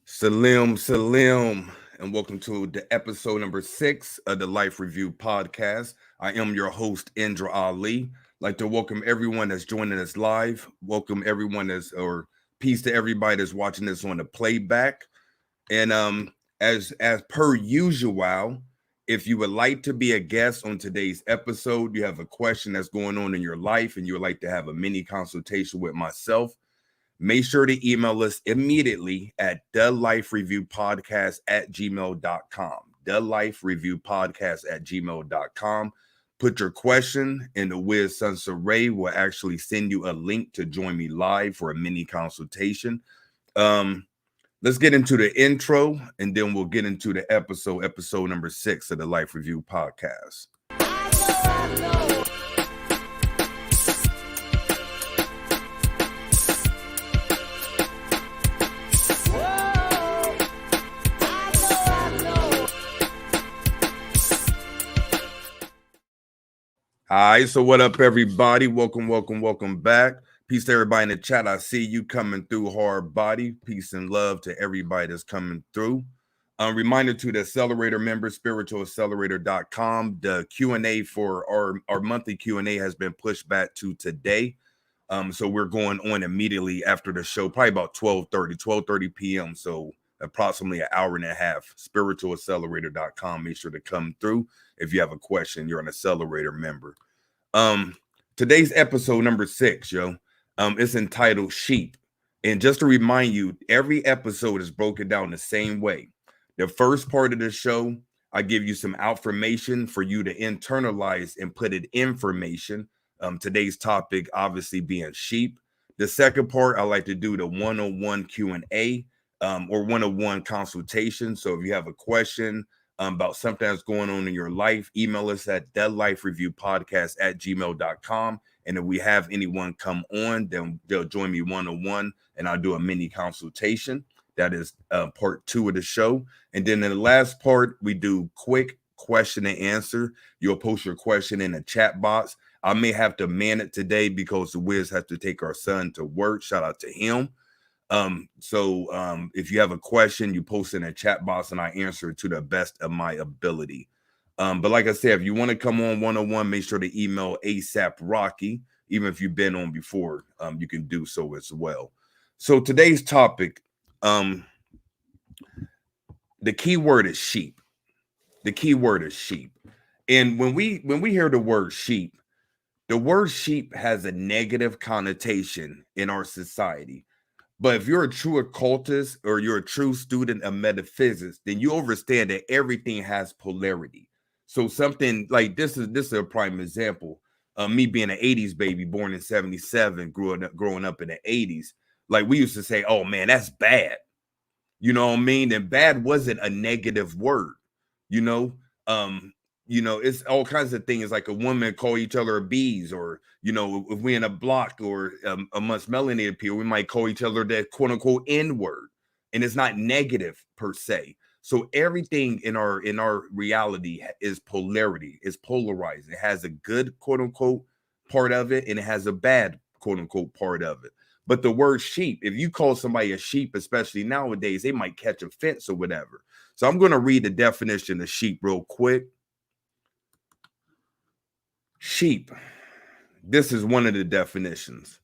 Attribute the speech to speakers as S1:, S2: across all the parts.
S1: Salim, and welcome to the episode number 6 of the Life Review Podcast. I am your host, Indra Ali. Like to welcome everyone that's joining us live. Welcome everyone or peace to everybody that's watching this on the playback. And as per usual, if you would like to be a guest on today's episode, you have a question that's going on in your life, and you would like to have a mini consultation with myself, make sure to email us immediately at thelifereviewpodcast@gmail.com. Thelifereviewpodcast@gmail.com. Put your question, and the Wiz Sunsa Ray will actually send you a link to join me live for a mini consultation. Let's get into the intro, and then we'll get into the episode number 6 of the Life Review Podcast. I know. All right, so what up, everybody? Welcome back. Peace to everybody in the chat. I see you coming through hard body. Peace and love to everybody that's coming through. Reminder to the Accelerator members, spiritualaccelerator.com. The Q&A for our monthly Q&A has been pushed back to today. So we're going on immediately after the show, probably about 12:30 p.m. So approximately an hour and a half. Spiritualaccelerator.com. Make sure to come through. If you have a question, you're an Accelerator member. Today's episode number 6, it's entitled Sheep. And just to remind you, every episode is broken down the same way. The first part of the show, I give you some affirmation for you to internalize and put it in information. Today's topic obviously being sheep. The second part, I like to do the one-on-one Q&A or one-on-one consultation. So if you have a question about something that's going on in your life, email us at thelifereviewpodcast@gmail.com. And if we have anyone come on, then they'll join me one-on-one, and I'll do a mini consultation. That is part 2 of the show. And then in the last part, we do quick question and answer. You'll post your question in the chat box. I may have to man it today because the Wiz has to take our son to work. Shout out to him. So if you have a question, you post in a chat box and I answer it to the best of my ability. But like I said, if you want to come on one-on-one, make sure to email ASAP Rocky. Even if you've been on before, you can do so as well. So today's topic, the key word is sheep. The key word is sheep. And when we hear the word sheep has a negative connotation in our society. But if you're a true occultist or you're a true student of metaphysics, then you understand that everything has polarity. So something like this is a prime example. Me being an 80s baby, born in 77, growing up in the 80s. Like we used to say, oh man, that's bad. You know what I mean? And bad wasn't a negative word, it's all kinds of things, like a woman call each other bees, or if we in a block or amongst melanated people, we might call each other that quote unquote N word, and it's not negative per se. So everything in our reality is polarity, is polarized. It has a good quote unquote part of it, and it has a bad quote unquote part of it. But the word sheep, if you call somebody a sheep, especially nowadays, they might catch offense or whatever. So I'm going to read the definition of sheep real quick. Sheep. This is one of the definitions.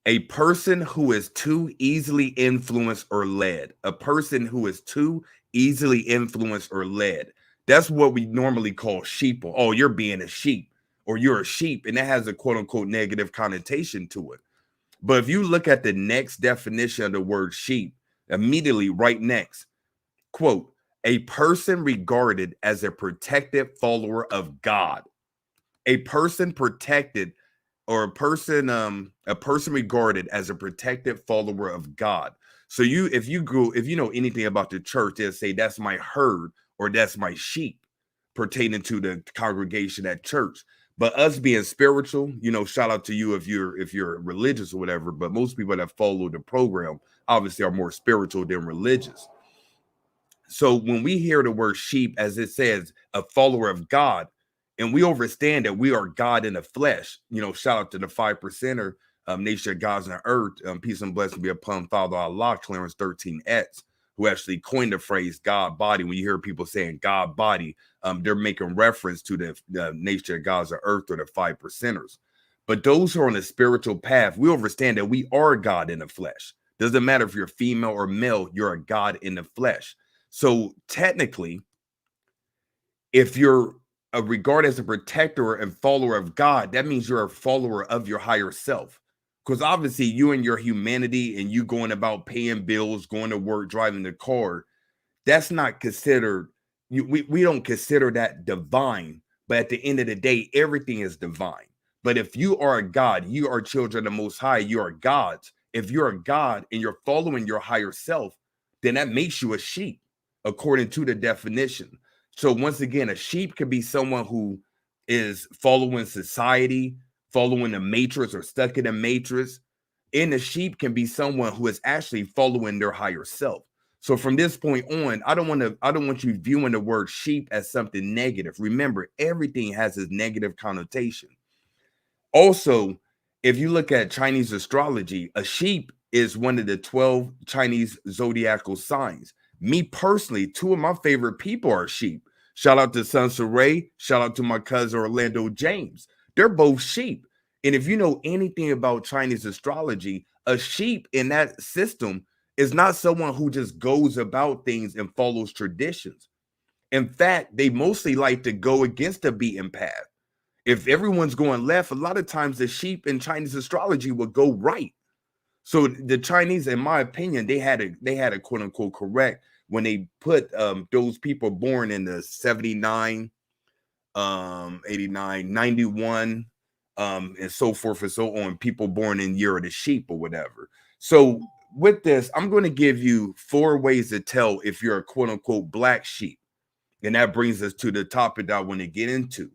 S1: A person who is too easily influenced or led. A person who is too easily influenced or led. That's what we normally call sheep. Oh, you're being a sheep, or you're a sheep. And that has a quote unquote negative connotation to it. But if you look at the next definition of the word sheep, immediately right next, quote, a person regarded as a protected follower of God. A person protected, or a person regarded as a protected follower of God. So if you know anything about the church, they'll say that's my herd, or that's my sheep, pertaining to the congregation at church. But us being spiritual, shout out to you if you're religious or whatever. But most people that follow the program obviously are more spiritual than religious. So when we hear the word sheep, as it says, a follower of God, and we understand that we are God in the flesh, shout out to the 5%er, nation of gods on earth, peace and blessing be upon Father Allah, Clarence 13X, who actually coined the phrase God body. When you hear people saying God body, they're making reference to the nature of God's earth, or the 5%ers. But those who are on a spiritual path, we understand that we are God in the flesh. Doesn't matter if you're female or male, you're a God in the flesh. So technically, if you're regarded as a protector and follower of God, that means you're a follower of your higher self. Because obviously, you and your humanity, and you going about paying bills, going to work, driving the car, that's not considered, we don't consider that divine. But at the end of the day, everything is divine. But if you are a God, you are children of the Most High, you are gods. If you're a God and you're following your higher self, then that makes you a sheep, according to the definition. So once again, a sheep could be someone who is following society, following the matrix, or stuck in the matrix. And a sheep can be someone who is actually following their higher self. So from this point on, I don't want you viewing the word sheep as something negative. Remember, everything has its negative connotation. Also, if you look at Chinese astrology, a sheep is one of the 12 Chinese zodiacal signs. Me personally, two of my favorite people are sheep. Shout out to Sun Saray. Shout out to my cousin Orlando James. They're both sheep. And if you know anything about Chinese astrology, a sheep in that system is not someone who just goes about things and follows traditions. In fact, they mostly like to go against the beaten path. If everyone's going left, a lot of times the sheep in Chinese astrology will go right. So the Chinese, in my opinion, they had a quote unquote correct when they put those people born in the 79, 89, 91, and so forth and so on, people born in year of the sheep or whatever. So with this, I'm going to give you 4 ways to tell if you're a quote unquote black sheep. And that brings us to the topic that I want to get into.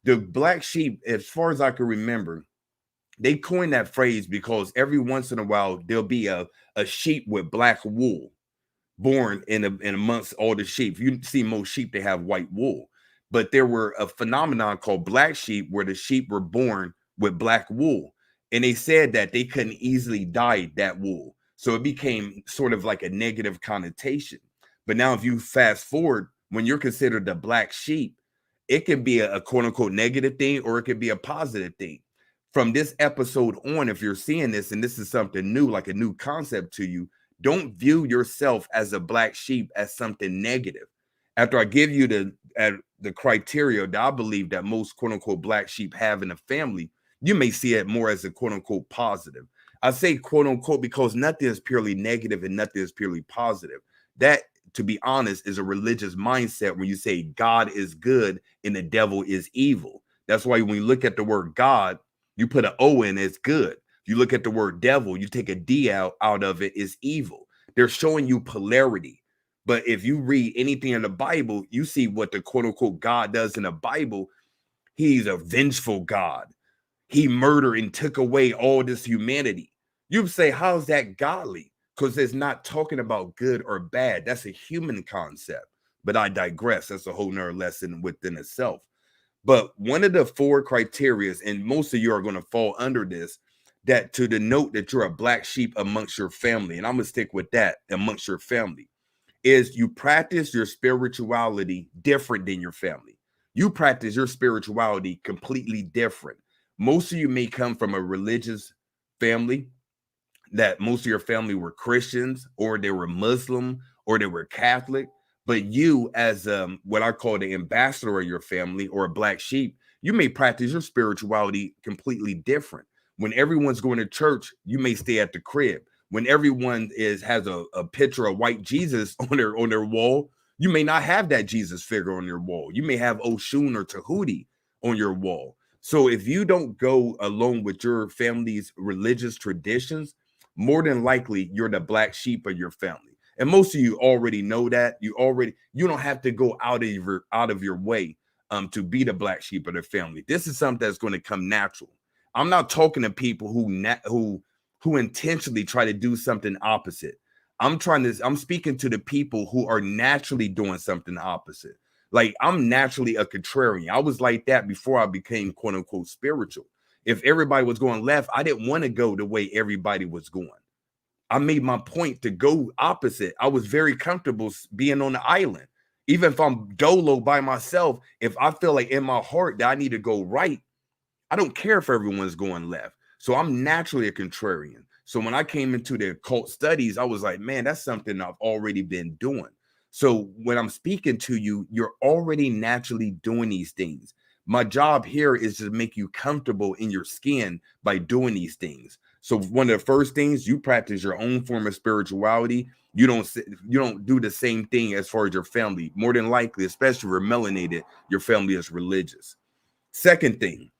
S1: The black sheep, as far as I can remember, they coined that phrase because every once in a while there'll be a sheep with black wool born in amongst all the sheep. You see most sheep, they have white wool. But there were a phenomenon called black sheep where the sheep were born with black wool. And they said that they couldn't easily dye that wool. So it became sort of like a negative connotation. But now if you fast forward, when you're considered a black sheep, it can be a quote unquote negative thing, or it could be a positive thing. From this episode on, if you're seeing this and this is something new, like a new concept to you, don't view yourself as a black sheep as something negative. After I give you the criteria that I believe that most quote unquote black sheep have in a family, you may see it more as a quote unquote positive. I say quote unquote because nothing is purely negative and nothing is purely positive. That, to be honest, is a religious mindset when you say God is good and the devil is evil. That's why when you look at the word God, you put an O in, it's good. You look at the word devil, you take a D out of it, is evil. They're showing you polarity. But if you read anything in the Bible, you see what the quote unquote God does in the Bible. He's a vengeful God. He murdered and took away all this humanity. You say, how's that godly? Because it's not talking about good or bad. That's a human concept. But I digress. That's a whole nother lesson within itself. But one of the 4 criteria, and most of you are going to fall under this, that to denote that you're a black sheep amongst your family, and I'm going to stick with that, amongst your family, is you practice your spirituality different than your family. You practice your spirituality completely different. Most of you may come from a religious family, that most of your family were Christians, or they were Muslim, or they were Catholic. But you, as what I call the ambassador of your family, or a black sheep, you may practice your spirituality completely different. When everyone's going to church, you may stay at the crib. When everyone has a picture of white Jesus on their wall, you may not have that Jesus figure on your wall. You may have Oshun or Tahuti on your wall. So if you don't go along with your family's religious traditions, more than likely you're the black sheep of your family. And most of you already know that. You don't have to go out of your way to be the black sheep of the family. This is something that's going to come natural. I'm not talking to people who intentionally try to do something opposite. I'm speaking to the people who are naturally doing something opposite. Like, I'm naturally a contrarian. I was like that before I became quote unquote spiritual. If everybody was going left, I didn't want to go the way everybody was going. I made my point to go opposite. I was very comfortable being on the island. Even if I'm dolo by myself, if I feel like in my heart that I need to go right, I don't care if everyone's going left. So I'm naturally a contrarian. So when I came into the occult studies, I was like, man, that's something I've already been doing. So when I'm speaking to you, you're already naturally doing these things. My job here is to make you comfortable in your skin by doing these things. So one of the first things, you practice your own form of spirituality. You don't do the same thing as far as your family. More than likely, especially if you're melanated, your family is religious. Second thing,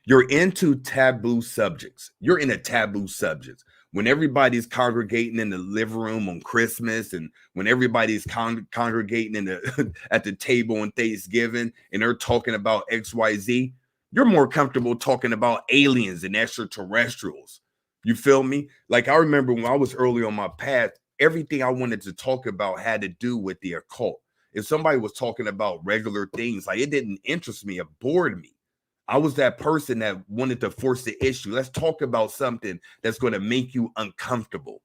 S1: you're into taboo subjects. You're in a taboo subjects. When everybody's congregating in the living room on Christmas, and when everybody's congregating in the at the table on Thanksgiving, and they're talking about XYZ, you're more comfortable talking about aliens and extraterrestrials. You feel me? Like, I remember when I was early on my path, everything I wanted to talk about had to do with the occult. If somebody was talking about regular things, like, it didn't interest me, it bored me. I was that person that wanted to force the issue. Let's talk about something that's going to make you uncomfortable.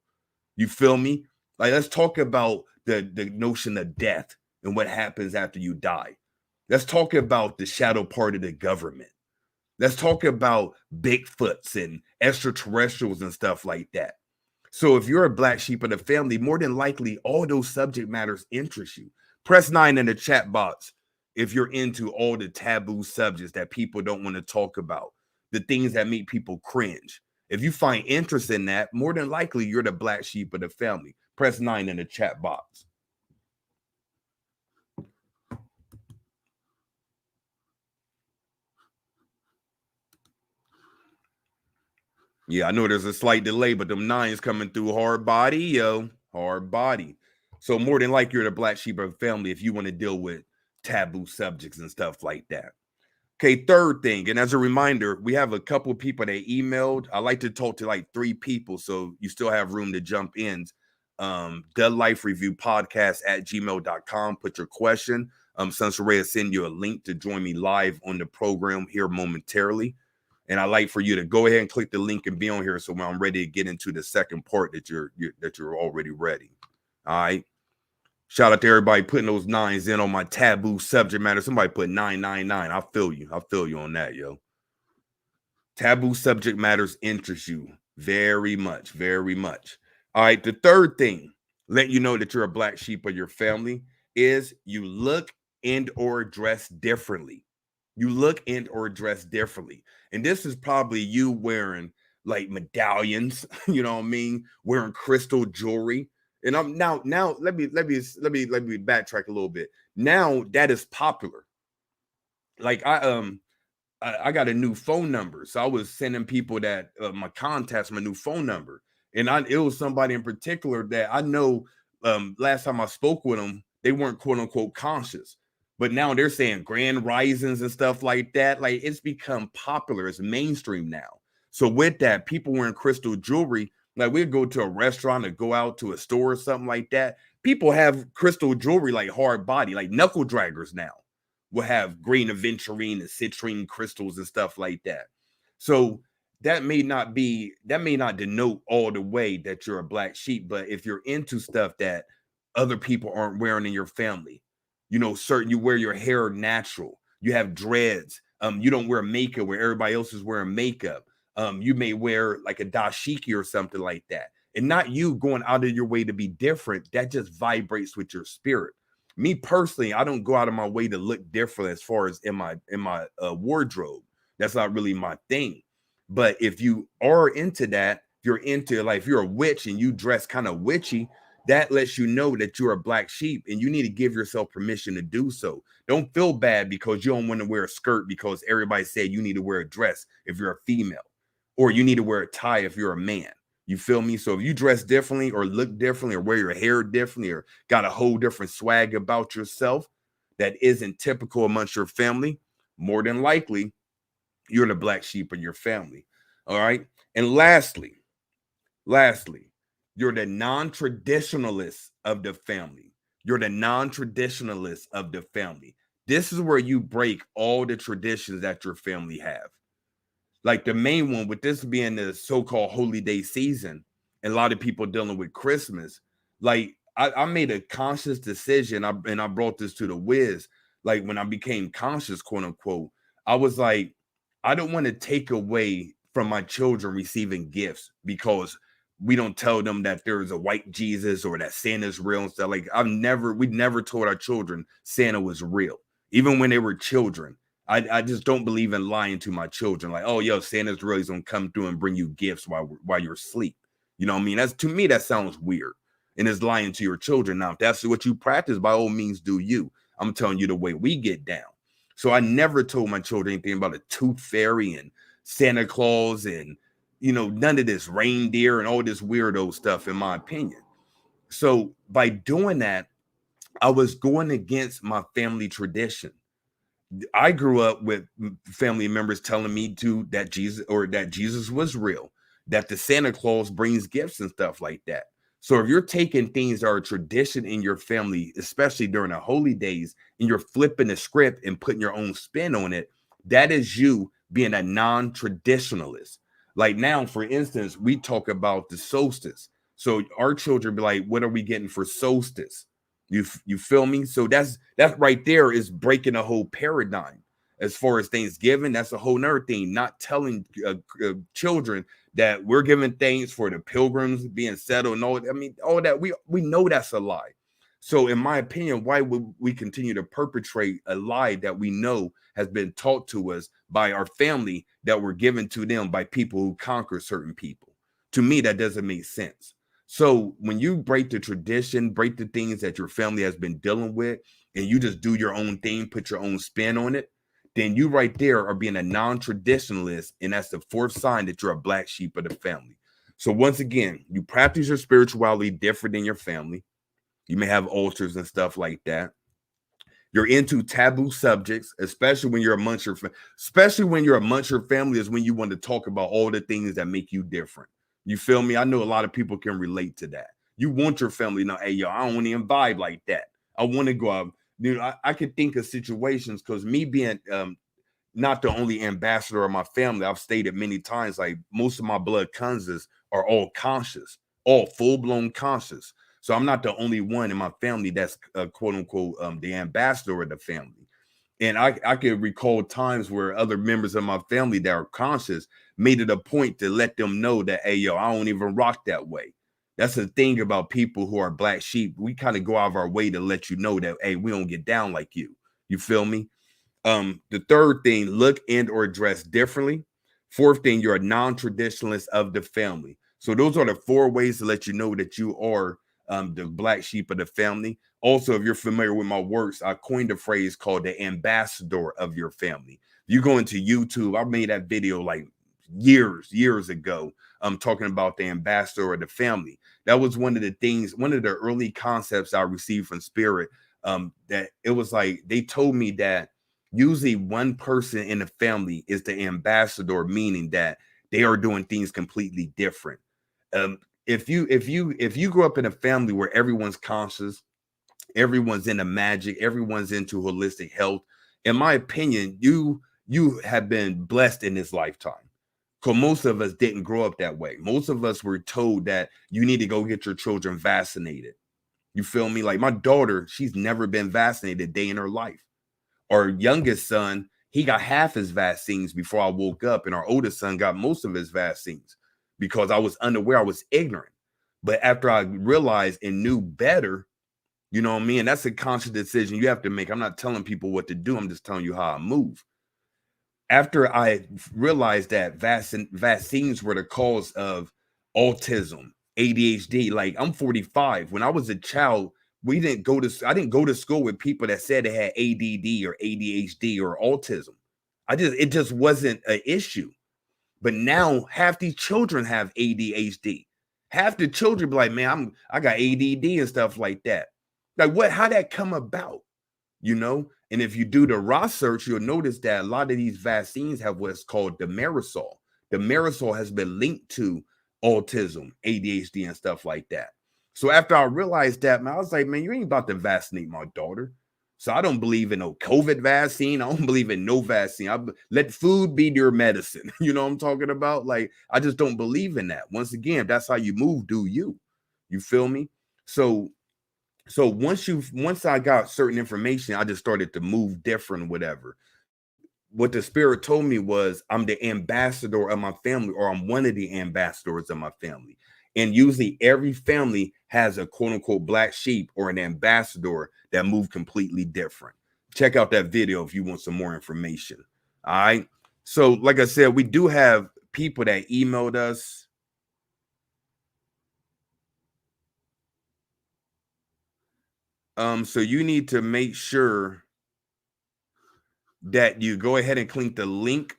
S1: You feel me? Like, let's talk about the notion of death and what happens after you die. Let's talk about the shadow part of the government. Let's talk about Bigfoots and extraterrestrials and stuff like that. So if you're a black sheep of the family, more than likely all those subject matters interest you. Press 9 in the chat box if you're into all the taboo subjects that people don't want to talk about, the things that make people cringe. If you find interest in that, more than likely you're the black sheep of the family. Press 9 in the chat box. Yeah, I know there's a slight delay, but them 9s coming through hard body, yo. Hard body. So more than likely you're the black sheep of the family if you want to deal with taboo subjects and stuff like that. Okay, third thing, and as a reminder, we have a couple of people that emailed. I like to talk to like 3 people, so you still have room to jump in. The Life Review Podcast at gmail.com. Put your question. Sunsaray will send you a link to join me live on the program here momentarily. And I like for you to go ahead and click the link and be on here, so when I'm ready to get into the second part that you're already ready. All right. Shout out to everybody putting those 9s in on my taboo subject matter. Somebody put 999. I feel you. I feel you on that, yo. Taboo subject matters interest you very much, very much. All right. The third thing, let you know that you're a black sheep of your family, is you look and or dress differently. You look and or dress differently. And this is probably you wearing like medallions, you know what I mean? Wearing crystal jewelry. And I'm now let me backtrack a little bit. Now that is popular. Like I got a new phone number, so I was sending people that my contacts my new phone number, and it was somebody in particular that I know. Last time I spoke with them, they weren't quote unquote conscious, but now they're saying grand risings and stuff like that. Like, it's become popular, it's mainstream now. So with that, people wearing crystal jewelry, like we'd go to a restaurant or go out to a store or something like that. People have crystal jewelry like hard body, like knuckle draggers now will have green aventurine and citrine crystals and stuff like that. So that may not denote all the way that you're a black sheep, but if you're into stuff that other people aren't wearing in your family, you wear your hair natural, you have dreads, you don't wear makeup where everybody else is wearing makeup, you may wear like a dashiki or something like that, and not you going out of your way to be different. That just vibrates with your spirit. Me personally, I don't go out of my way to look different as far as in my wardrobe. That's not really my thing. But if you are into that, if you're into, like, if you're a witch and you dress kind of witchy, that lets you know that you're a black sheep, and you need to give yourself permission to do so. Don't feel bad because you don't want to wear a skirt because everybody said you need to wear a dress if you're a female, or you need to wear a tie if you're a man. You feel me? So if you dress differently or look differently or wear your hair differently or got a whole different swag about yourself that isn't typical amongst your family, more than likely you're the black sheep of your family. All right. And lastly, you're the non-traditionalist of the family. You're the non-traditionalist of the family. This is where you break all the traditions that your family have. Like the main one, with this being the so-called holy day season, and a lot of people dealing with Christmas. Like I made a conscious decision, and I brought this to the Wiz. Like when I became conscious, quote unquote, I was like, I don't want to take away from my children receiving gifts because we don't tell them that there's a white Jesus or that Santa's real and stuff. Like we never told our children Santa was real, even when they were children. I just don't believe in lying to my children. Like, oh, yo, Santa's really gonna come through and bring you gifts while you're asleep. You know what I mean? That's, to me, that sounds weird, and it's lying to your children. Now, if that's what you practice, by all means, do you. I'm telling you the way we get down. So I never told my children anything about a tooth fairy and Santa Claus and, none of this reindeer and all this weirdo stuff, in my opinion. So by doing that, I was going against my family tradition. I grew up with family members telling me that Jesus was real, that the Santa Claus brings gifts and stuff like that. So if you're taking things that are tradition in your family, especially during the holy days, and you're flipping the script and putting your own spin on it, that is you being a non-traditionalist. Like now, for instance, we talk about the solstice. So our children be like, what are we getting for solstice? You feel me? So that right there is breaking a whole paradigm. As far as Thanksgiving, that's a whole nother thing. Not telling children that we're giving thanks for the pilgrims being settled and all. I mean, all that we know that's a lie. So, in my opinion, why would we continue to perpetrate a lie that we know has been taught to us by our family, that were given to them by people who conquer certain people? To me, that doesn't make sense. So when you break the tradition, break the things that your family has been dealing with, and you just do your own thing, put your own spin on it, then you right there are being a non-traditionalist, and that's the fourth sign that you're a black sheep of the family. So once again, you practice your spirituality different than your family. You may have altars and stuff like that. You're into taboo subjects, especially when you're amongst your family, is when you want to talk about all the things that make you different. You feel me? I know a lot of people can relate to that. You want your family to know, hey, yo, I don't even vibe like that. I want to go out. I could think of situations, because me being not the only ambassador of my family, I've stated many times, like most of my blood cousins are all conscious, all full-blown conscious. So I'm not the only one in my family that's quote unquote the ambassador of the family. And I can recall times where other members of my family that are conscious made it a point to let them know that, hey, yo, I don't even rock that way. That's the thing about people who are black sheep. We kind of go out of our way to let you know that, hey, we don't get down like you. You feel me? The third thing, look and or dress differently. Fourth thing, you're a non-traditionalist of the family. So those are the 4 ways to let you know that you are the black sheep of the family. Also, if you're familiar with my works, I coined a phrase called the ambassador of your family. You go into YouTube, I made that video like years ago. I'm talking about the ambassador of the family. That was one of the early concepts I received from Spirit. That it was like, they told me that usually one person in the family is the ambassador, meaning that they are doing things completely different. If you grew up in a family where everyone's conscious, everyone's into magic, everyone's into holistic health, in my opinion, you have been blessed in this lifetime. Because most of us didn't grow up that way. Most of us were told that you need to go get your children vaccinated. You feel me? Like my daughter, she's never been vaccinated a day in her life. Our youngest son, he got half his vaccines before I woke up, and our oldest son got most of his vaccines because I was unaware, I was ignorant. But after I realized and knew better, you know what I mean? That's a conscious decision you have to make. I'm not telling people what to do. I'm just telling you how I move. After I realized that vaccines were the cause of autism, ADHD, like I'm 45. When I was a child, I didn't go to school with people that said they had ADD or ADHD or autism. It just wasn't an issue. But now half these children have ADHD. Half the children be like, man, I got ADD and stuff like that. Like how that come about? And if you do the raw search, you'll notice that a lot of these vaccines have what's called demerisol. Demerisol has been linked to autism, ADHD, and stuff like that. So after I realized that, man, I was like, man, you ain't about to vaccinate my daughter. So I don't believe in no COVID vaccine. I don't believe in no vaccine. Let food be your medicine. You know what I'm talking about? Like, I just don't believe in that. Once again, that's how you move, do you? You feel me? So once I got certain information, I just started to move different, whatever. What the spirit told me was I'm the ambassador of my family, or I'm one of the ambassadors of my family. And usually every family has a quote unquote black sheep or an ambassador that move completely different. Check out that video if you want some more information. All right. So, like I said, we do have people that emailed us. So you need to make sure that you go ahead and click the link.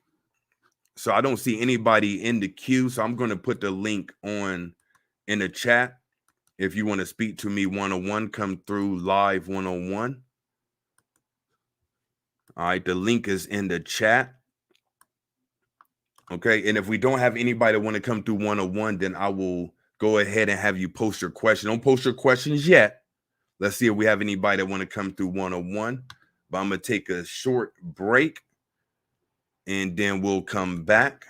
S1: So I don't see anybody in the queue. So I'm going to put the link on in the chat. If you want to speak to me one-on-one, come through live one-on-one. All right, the link is in the chat. Okay, and if we don't have anybody that want to come through one-on-one, then I will go ahead and have you post your question. Don't post your questions yet. Let's see if we have anybody that want to come through one-on-one. But I'm going to take a short break, and then we'll come back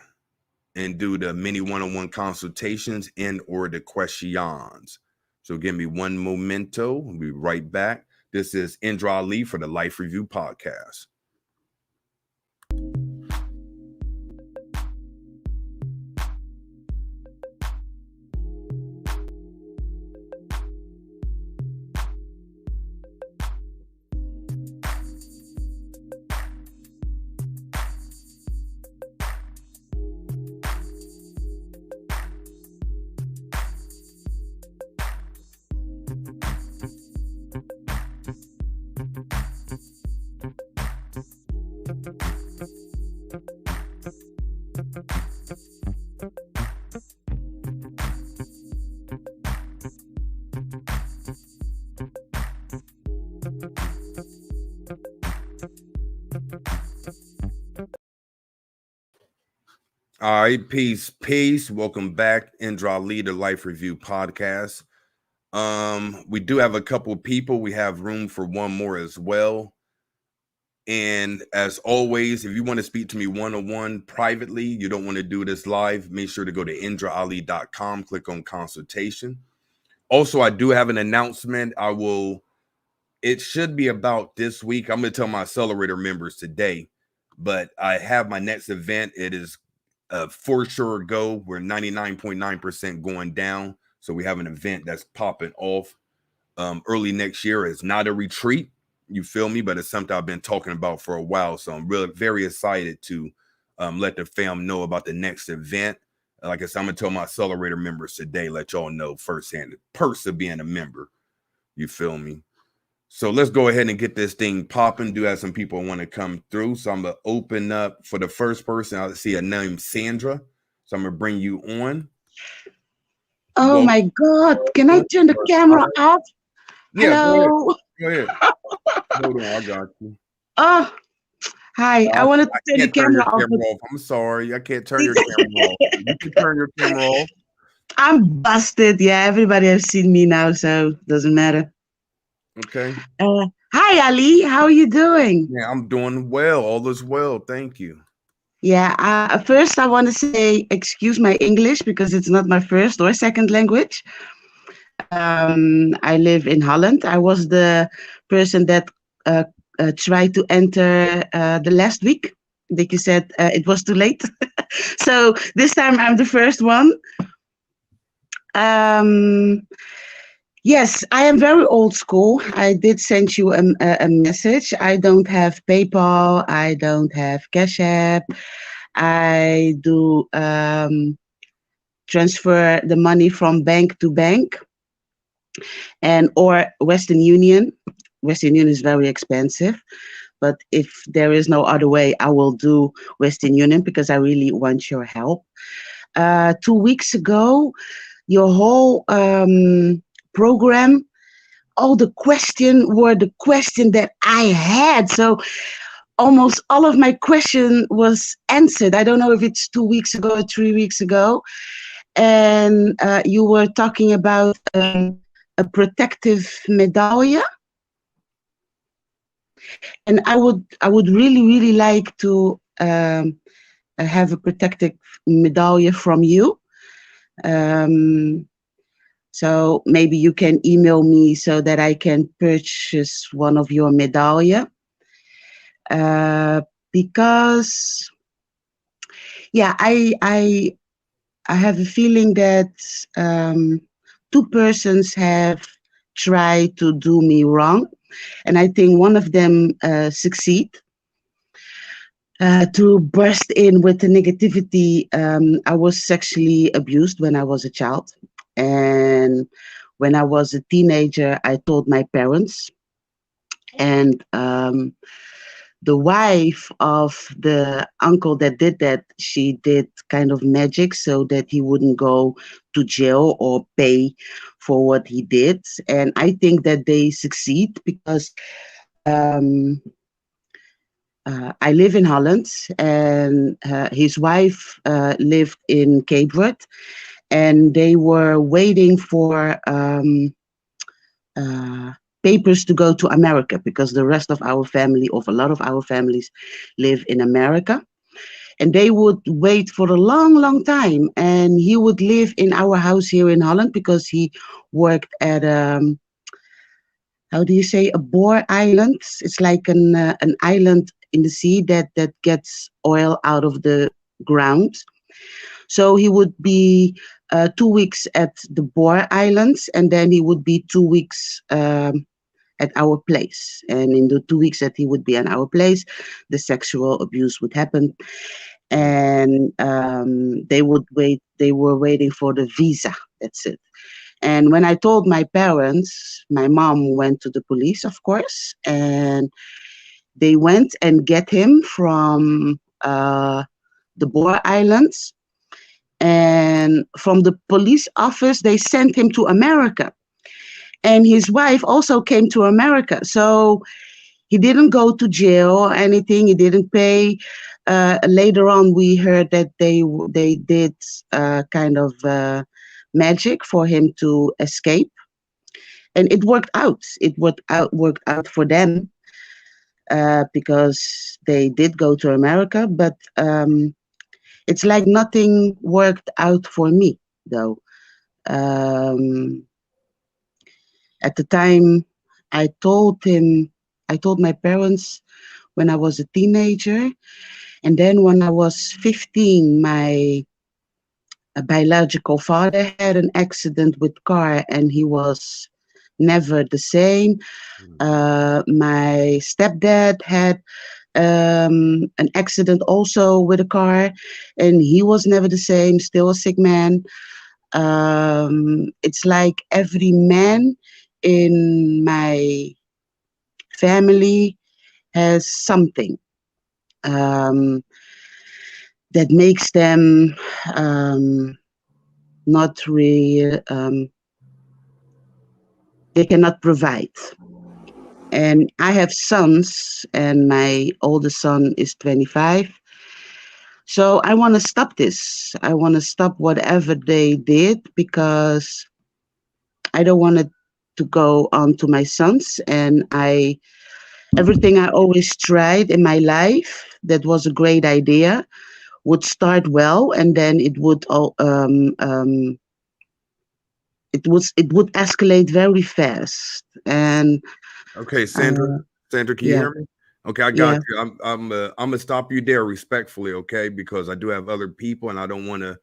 S1: and do the mini one-on-one consultations and or the questions. So give me one momento. We'll be right back. This is Indra Ali for the Life Review Podcast. All right, peace. Welcome back, Indra Ali, the Life Review Podcast. We do have a couple people. We have room for one more as well. And as always, if you want to speak to me one-on-one privately, you don't want to do this live, make sure to go to indraali.com, click on consultation. Also, I do have an announcement. It should be about this week. I'm going to tell my accelerator members today, but I have my next event. It is for sure go. We're 99.9% going down. So we have an event that's popping off early next year. It's not a retreat, you feel me, but it's something I've been talking about for a while. So I'm really very excited to let the fam know about the next event. Like I said, I'm gonna tell my accelerator members today, let y'all know firsthand the perks of being a member. You feel me? So let's go ahead and get this thing popping. Do have some people want to come through. So I'm going to open up for the first person. I see a name, Sandra. So I'm going to bring you on.
S2: Oh, my God. Can I turn the camera off?
S1: Yeah,
S2: hello.
S1: Go ahead. Hold on, I got you.
S2: Oh, hi. I wanted to turn the camera off.
S1: I'm sorry. I can't turn your camera off. You can turn your camera off.
S2: I'm busted. Yeah, everybody has seen me now, so it doesn't matter.
S1: Okay.
S2: Hi, Ali. How are you doing?
S1: Yeah, I'm doing well. All is well. Thank you.
S2: Yeah. First, I want to say excuse my English because it's not my first or second language. I live in Holland. I was the person that tried to enter the last week. Dickie said it was too late. So this time I'm the first one. Yes, I am very old school. I did send you a message. I don't have PayPal. I don't have CashApp. I do transfer the money from bank to bank and or Western Union. Western Union is very expensive. But if there is no other way, I will do Western Union because I really want your help. 2 weeks ago, your whole program, all the questions were the question that I had. So almost all of my question was answered. I don't know if it's 2 weeks ago or 3 weeks ago. And you were talking about a protective medallion. And I would really like to have a protective medallion from you. Um, so maybe you can email me so that I can purchase one of your medallion. Uh, because yeah, I have a feeling that um, two persons have tried to do me wrong, and I think one of them succeed to burst in with the negativity. I was sexually abused when I was a child, and when I was a teenager, I told my parents, and the wife of the uncle that did that, she did kind of magic so that he wouldn't go to jail or pay for what he did. And I think that they succeed because um, I live in Holland, and his wife lived in Cape Verde, and they were waiting for uh, papers to go to America because the rest of our family, of a lot of our families, live in America. And they would wait for a long time. And he would live in our house here in Holland because he worked at how do you say, a Boer island. It's like an island in the sea that gets oil out of the ground. So he would be 2 weeks at the Boer Islands, and then he would be 2 weeks at our place. And in the 2 weeks that he would be at our place, the sexual abuse would happen. And they would wait. They were waiting for the visa. That's it. And when I told my parents, my mom went to the police, of course, and they went and get him from the Boer Islands. And from the police office, they sent him to America. And his wife also came to America. So he didn't go to jail or anything. He didn't pay. Later on, we heard that they did kind of magic for him to escape, and it worked out. It worked out for them because they did go to America. But it's like nothing worked out for me, though. Um, at the time, I told him, I told my parents when I was a teenager. And then when I was 15, my biological father had an accident with car and he was never the same. My stepdad had an accident also with a car and he was never the same, still a sick man. It's like every man in my family has something. Um, that makes them not really, they cannot provide. And I have sons, and my oldest son is 25. So I want to stop this. I want to stop whatever they did because I don't want it to go on to my sons. And everything I always tried in my life that was a great idea would start well, and then it would escalate very fast. And
S1: Okay, Sandra.
S2: uh,
S1: Sandra, can you
S2: yeah,
S1: hear me? Okay, I got
S2: yeah,
S1: you. I'm gonna stop you there respectfully, okay? Because I do have other people, and I don't want to.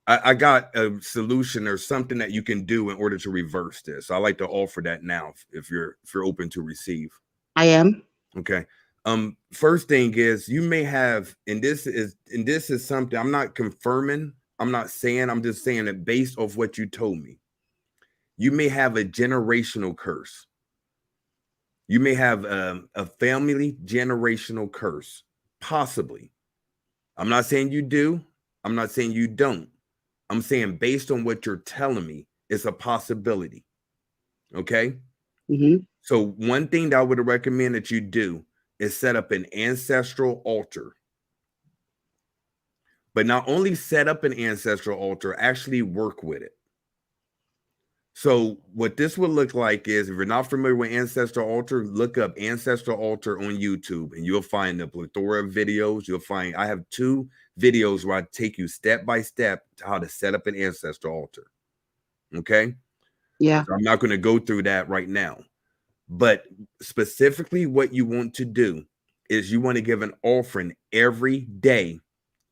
S1: I got a solution or something that you can do in order to reverse this. I like to offer that now, if you're open to receive.
S2: I am.
S1: Okay. First thing is you may have, and this is something I'm not confirming. I'm not saying. I'm just saying that based off what you told me, you may have a generational curse. You may have a family generational curse, possibly. I'm not saying you do. I'm not saying you don't. I'm saying based on what you're telling me, it's a possibility. Okay.
S2: Hmm.
S1: So, one thing that I would recommend that you do is set up an ancestral altar. But not only set up an ancestral altar, actually work with it. So what this would look like is, if you're not familiar with Ancestor Altar, look up Ancestor Altar on YouTube and you'll find a plethora of videos. You'll find I have 2 videos where I take you step by step to how to set up an Ancestor Altar. Okay.
S2: Yeah.
S1: So I'm not going to go through that right now. But specifically, what you want to do is you want to give an offering every day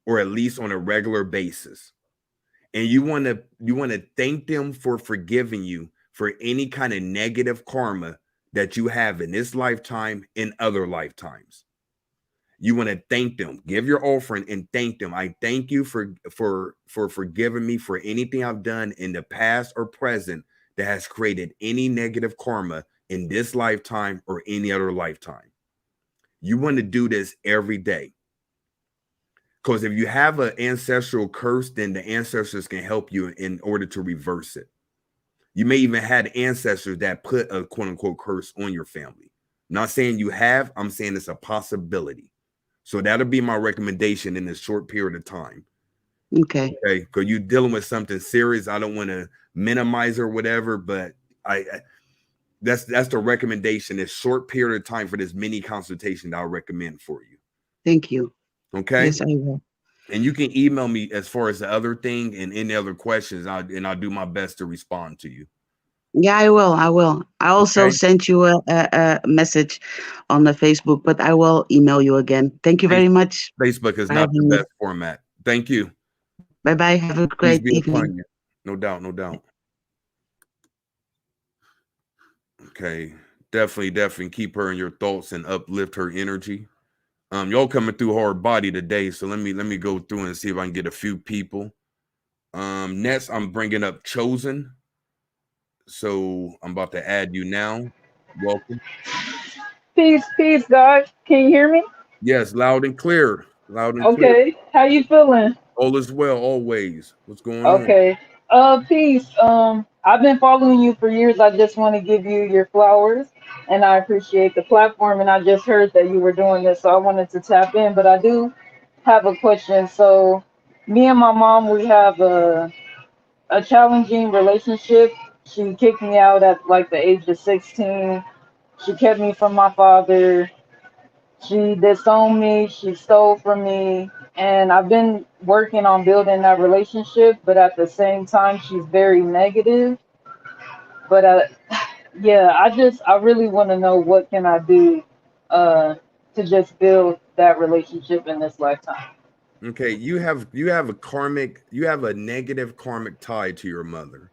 S1: or at least on a regular basis. And you want to thank them for forgiving you for any kind of negative karma that you have in this lifetime and other lifetimes. You want to thank them, give your offering and thank them. I thank you for forgiving me for anything I've done in the past or present that has created any negative karma in this lifetime or any other lifetime. You want to do this every day. Because if you have an ancestral curse, then the ancestors can help you in order to reverse it. You may even have ancestors that put a quote unquote curse on your family. I'm not saying you have, I'm saying it's a possibility. So that'll be my recommendation in this short period of time.
S2: Okay.
S1: Okay. Because you're dealing with something serious. I don't want to minimize or whatever, but that's the recommendation. This short period of time for this mini consultation that I'll recommend for you.
S2: Thank you.
S1: Okay.
S2: Yes, I will.
S1: And you can email me as far as the other thing and any other questions. I'll do my best to respond to you.
S2: Yeah, I will. I will. I also
S1: Okay.
S2: sent you a message on the Facebook, but I will email you again. Thank you
S1: Face-
S2: very much
S1: Facebook is
S2: for
S1: not the
S2: having me.
S1: best format. Thank you.
S2: Bye bye. Have a
S1: Peace
S2: great
S1: be upon
S2: evening.
S1: you. No doubt. No doubt. Okay. Definitely keep her in your thoughts and uplift her energy. Y'all coming through hard body today, so let me go through and see if I can get a few people. Next I'm bringing up Chosen. So I'm about to add you now. Welcome.
S3: Peace, peace, God. Can you hear me?
S1: Yes, loud and clear. Loud and clear.
S3: Okay. How you feeling?
S1: All is well, always. What's going on?
S3: Okay. Peace. I've been following you for years. I just want to give you your flowers, and I appreciate the platform. And I just heard that you were doing this, so I wanted to tap in. But I do have a question. So, me and my mom, we have a challenging relationship. She kicked me out at like the age of 16. She kept me from my father. She disowned me, she stole from me, and I've been working on building that relationship, but at the same time, she's very negative. But yeah, I really want to know what can I do uh, to just build that relationship in this lifetime.
S1: Okay, you have a negative karmic tie to your mother.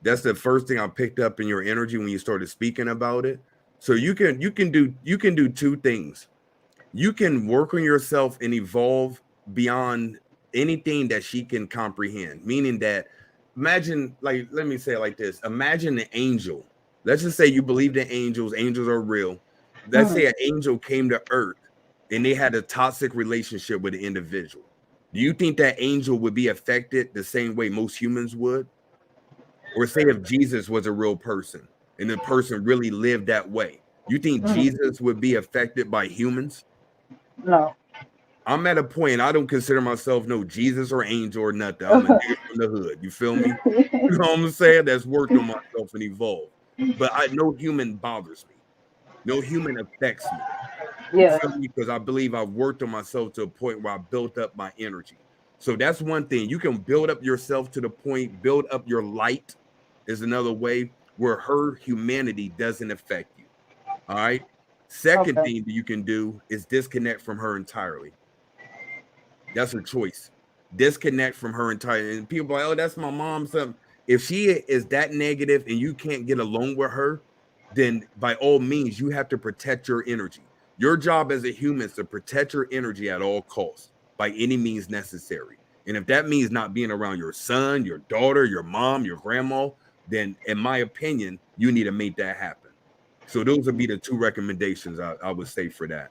S1: That's the first thing I picked up in your energy when you started speaking about it. So you can do 2 things. You can work on yourself and evolve beyond anything that she can comprehend. Meaning that, imagine, like, let me say it like this: imagine an angel. Let's just say you believe in angels, angels are real. Let's
S3: Hmm.
S1: say an angel came to earth and they had a toxic relationship with an individual. Do you think that angel would be affected the same way most humans would? Or say if Jesus was a real person and the person really lived that way, you think
S3: Hmm.
S1: Jesus would be affected by humans?
S3: No.
S1: I'm at a point, I don't consider myself no Jesus or angel or nothing. I'm a nigga from the hood. You feel me? You know what I'm saying? That's worked on myself and evolved. But no human bothers me. No human affects me. You
S3: Yes.
S1: feel me? Because I believe I've worked on myself to a point where I built up my energy. So that's one thing. You can build up yourself to the point, build up your light is another way where her humanity doesn't affect you. All right. Second
S3: Okay.
S1: thing that you can do is disconnect from her entirely. That's a choice. Disconnect from her entirely. And people are like, oh, that's my mom. Something. If she is that negative and you can't get along with her, then by all means, you have to protect your energy. Your job as a human is to protect your energy at all costs by any means necessary. And if that means not being around your son, your daughter, your mom, your grandma, then in my opinion, you need to make that happen. So those would be the 2 recommendations I would say for that.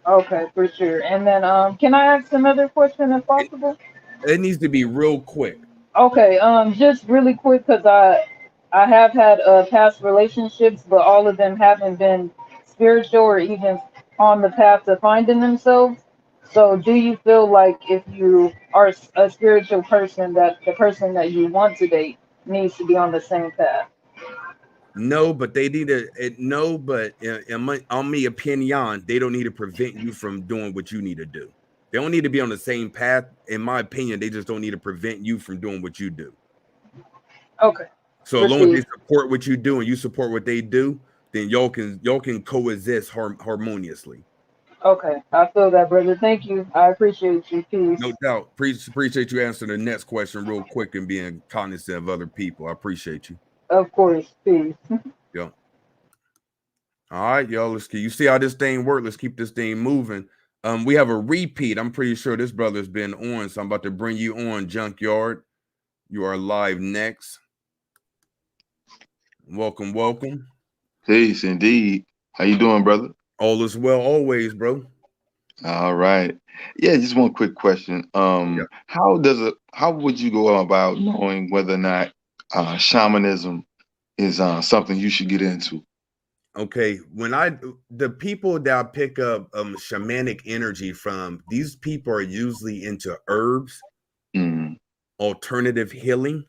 S3: Okay, for sure. And then, can I ask another question if
S1: It,
S3: possible?
S1: it needs to be real quick.
S3: Okay, just really quick, cause I have had past relationships, but all of them haven't been spiritual or even on the path to finding themselves. So, do you feel like if you are a spiritual person, that the person that you want to date needs to be on the same path.
S1: No, but they need to no, but on me opinion, they don't need to prevent you from doing what you need to do. They don't need to be on the same path. In my opinion, they just don't need to prevent you from doing what you do.
S3: Okay.
S1: So as long as they
S3: Received.
S1: support what you do and you support what they do, then y'all can coexist harmoniously.
S3: Okay. I feel that, brother. Thank you. I appreciate you.
S1: No
S3: Peace.
S1: doubt. Appreciate you answering the next question real quick and being cognizant of other people. I appreciate you.
S3: Of course. Peace.
S1: Yeah. All right, y'all. Let's keep. You see how this thing works. Let's keep this thing moving. We have a repeat. I'm pretty sure this brother's been on, so I'm about to bring you on, Junkyard. You are live next. Welcome, welcome.
S4: Peace, indeed. How you doing, brother?
S1: All is well, always, bro.
S4: All right. Yeah, just one quick question.
S1: Yeah.
S4: How would you go about knowing whether or not shamanism is something you should get into?
S1: Okay, the people that I pick up shamanic energy from, these people are usually into herbs,
S4: Mm,
S1: alternative healing,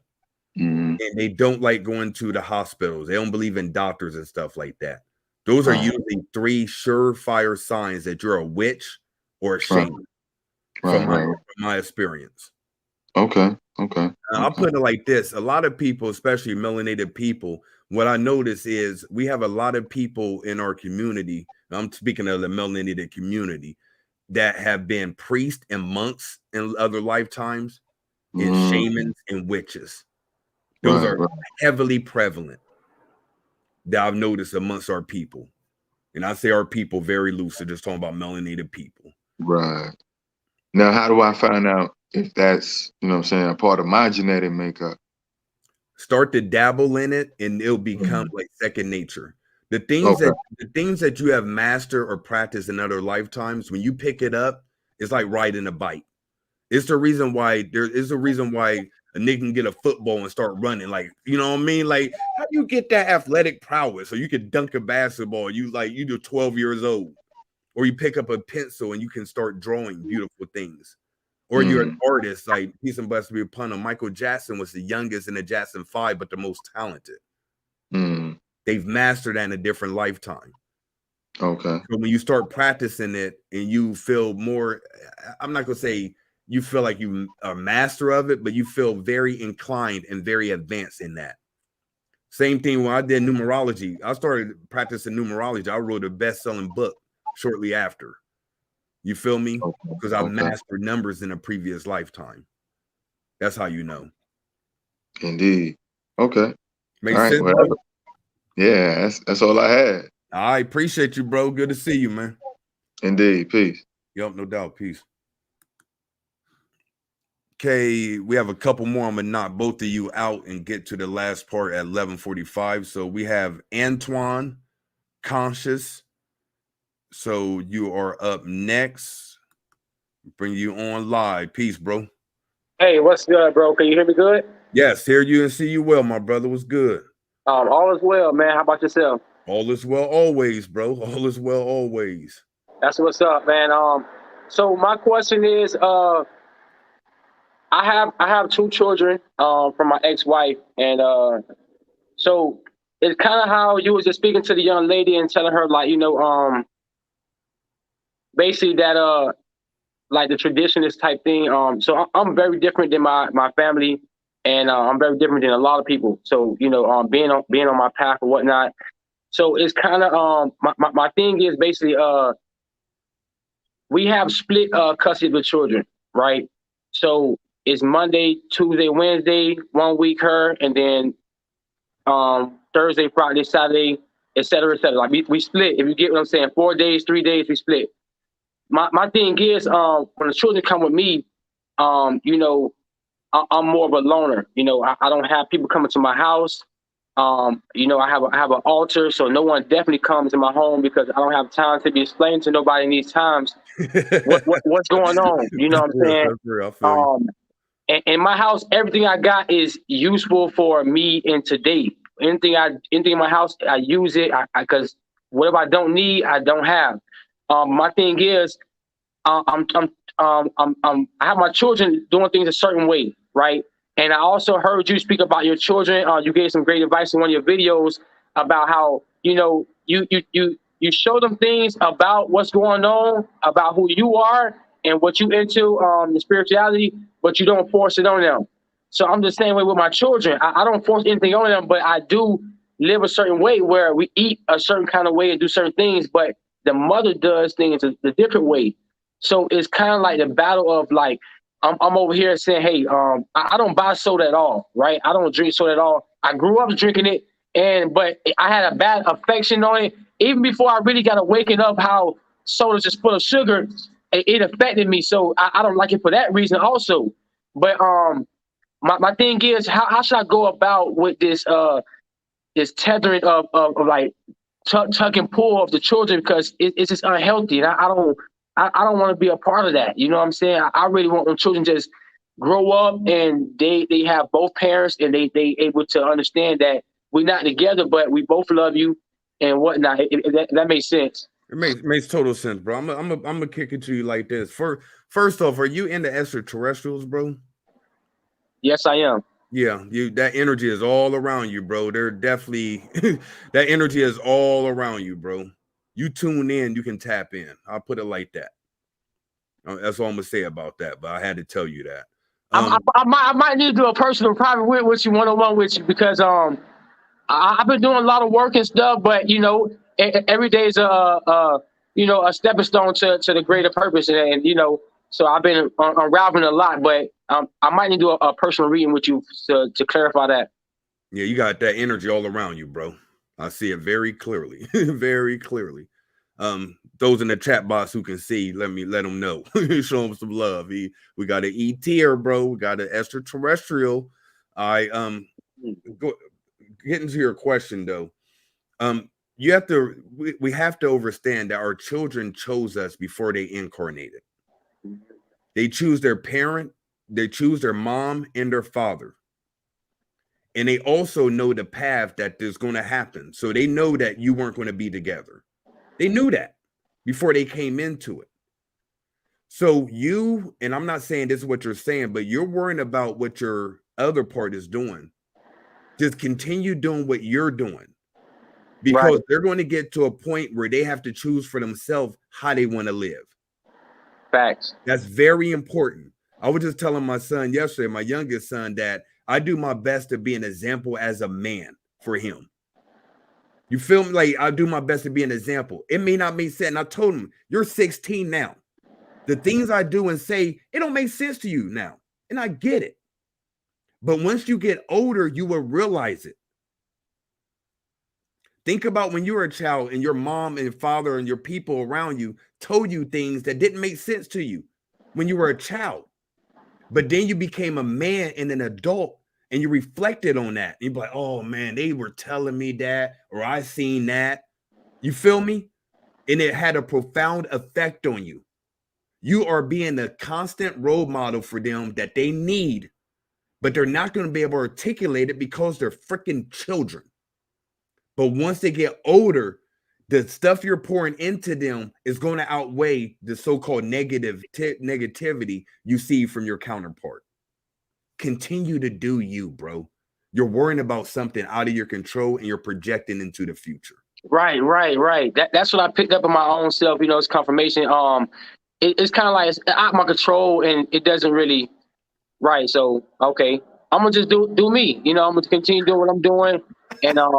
S4: mm,
S1: and they don't like going to the hospitals. They don't believe in doctors and stuff like that. Those are
S4: right,
S1: usually 3 surefire signs that you're a witch or a
S4: right,
S1: shaman
S4: right,
S1: from
S4: right.
S1: my experience.
S4: Okay, okay,
S1: I'll
S4: okay.
S1: put it like this. A lot of people, especially melanated people, what I notice is we have a lot of people in our community. I'm speaking of the melanated community that have been priests and monks in other lifetimes and
S4: Mm,
S1: shamans and witches. Those
S4: right,
S1: are
S4: right,
S1: heavily prevalent that I've noticed amongst our people. And I say our people very loose, so just talking about melanated people.
S4: right. Now, how do I find out if that's, what I'm saying, a part of my genetic makeup?
S1: Start to dabble in it and it'll become
S4: Mm,
S1: like second nature. The
S4: okay.
S1: things that you have mastered or practiced in other lifetimes, when you pick it up, it's like riding a bike. It's the reason why a nigga can get a football and start running. Like, you know what I mean? Like, how do you get that athletic prowess? So you can dunk a basketball, you're 12 years old, or you pick up a pencil and you can start drawing beautiful things. Or you're an
S4: Mm,
S1: artist, like peace and blessed to be upon him. Michael Jackson was the youngest in the Jackson 5, but the most talented.
S4: mm,
S1: They've mastered that in a different lifetime.
S4: okay.
S1: So when you start practicing it and you feel more, I'm not gonna say you feel like you are master of it, but you feel very inclined and very advanced in that. Same thing when I did numerology. I started practicing numerology. I wrote a best-selling book shortly after. You feel me?
S4: Okay.
S1: Because I
S4: Okay.
S1: mastered numbers in a previous lifetime. That's how you know.
S4: Indeed. Okay. All
S1: Makes
S4: right.
S1: sense,
S4: Well,
S1: bro?
S4: yeah, that's all I had.
S1: I appreciate you, bro. Good to see you, man.
S4: Indeed. Peace.
S1: Yep, no doubt. Peace. Okay, we have a couple more. I'm gonna knock both of you out and get to the last part at 11:45. So we have Antoine Conscious. So you are up next. Bring you on live. Peace, bro.
S5: Hey, what's good, bro? Can you hear me good?
S1: Yes, hear you and see you well, my brother. Was good.
S5: All is well, man. How about yourself?
S1: All is well always, bro. All is well always.
S5: That's what's up, man. So my question is, I have 2 children, from my ex-wife, and so it's kind of how you was just speaking to the young lady and telling her, like, basically that like the traditionalist type thing. So I'm very different than my family, and I'm very different than a lot of people. So being on my path or whatnot. So it's kind of my thing is basically we have split custody of the children, right? So it's Monday, Tuesday, Wednesday, 1 week her, and then Thursday, Friday, Saturday, et cetera, et cetera. Like we split. If you get what I'm saying, 4 days, 3 days, we split. My thing is when the children come with me, I'm more of a loner. I don't have people coming to my house. I have an altar, so no one definitely comes in my home because I don't have time to be explaining to nobody in these times what's going on. You know what I'm saying?
S1: That's real. I feel you.
S5: In my house, everything I got is useful for me and today. Anything in my house, I use it because whatever I don't need, I don't have. My thing is, I have my children doing things a certain way, right? And I also heard you speak about your children. You gave some great advice in one of your videos about how, you know, you show them things about what's going on, about who you are and what you into, the spirituality, but you don't force it on them. So I'm the same way with my children. I don't force anything on them, but I do live a certain way where we eat a certain kind of way and do certain things, but the mother does things a different way. So it's kind of like the battle of like, I'm over here saying, hey, I don't buy soda at all, right? I don't drink soda at all. I grew up drinking it, but I had a bad affection on it. Even before I really got to waking up how soda's just full of sugar, it affected me. So I don't like it for that reason also. But my thing is, how should I go about with this tethering of like tuck and pull of the children, because it's just unhealthy, and I don't want to be a part of that. You know what I'm saying? I really want them children just grow up and they have both parents and they able to understand that we're not together, but we both love you and whatnot. That makes sense.
S1: It makes total sense, bro. I'm gonna kick it to you like this. First off, are you into extraterrestrials, bro?
S5: Yes, I am.
S1: Yeah, that energy is all around you, bro. They're definitely that energy is all around you, bro. You tune in, you can tap in. I'll put it like that. That's all I'm gonna say about that. But I had to tell you that.
S5: I might need to do a personal private with you, one-on-one with you, because I've been doing a lot of work and stuff, but you know, every day is a stepping stone to the greater purpose, and you know, so I've been unraveling a lot, but I might need to do a personal reading with you to clarify that.
S1: Yeah, you got that energy all around you, bro. I see it very clearly, very clearly. Those in the chat box who can see, let them know. Show them some love. We got an ET here, bro. We got an extraterrestrial. Go getting to your question though. You have to we have to understand that our children chose us before they incarnated. They choose their parent, they choose their mom and their father. And they also know the path that is going to happen. So they know that you weren't going to be together. They knew that before they came into it. So you, and I'm not saying this is what you're saying, but you're worrying about what your other part is doing. Just continue doing what you're doing, because
S5: Right.
S1: they're going to get to a point where they have to choose for themselves how they want to live.
S5: Facts.
S1: That's very important. I was just telling my son yesterday, my youngest son, that I do my best to be an example as a man for him. You feel me? Like I do my best to be an example. It may not make sense. And I told him, you're 16 now. The things I do and say, it don't make sense to you now. And I get it. But once you get older, you will realize it. Think about when you were a child and your mom and father and your people around you told you things that didn't make sense to you when you were a child. But then you became a man and an adult and you reflected on that. You'd be like, oh man, they were telling me that, or I seen that. You feel me? And it had a profound effect on you. You are being a constant role model for them that they need, but they're not going to be able to articulate it because they're freaking children. But once they get older, the stuff you're pouring into them is going to outweigh the so-called negativity you see from your counterpart. Continue to do you, bro. You're worrying about something out of your control and you're projecting into the future.
S5: Right. That's what I picked up in my own self. You know, it's confirmation. It's kind of like it's out of my control, and it doesn't really. Right. So okay, I'm gonna just do me. You know, I'm gonna continue doing what I'm doing, and I've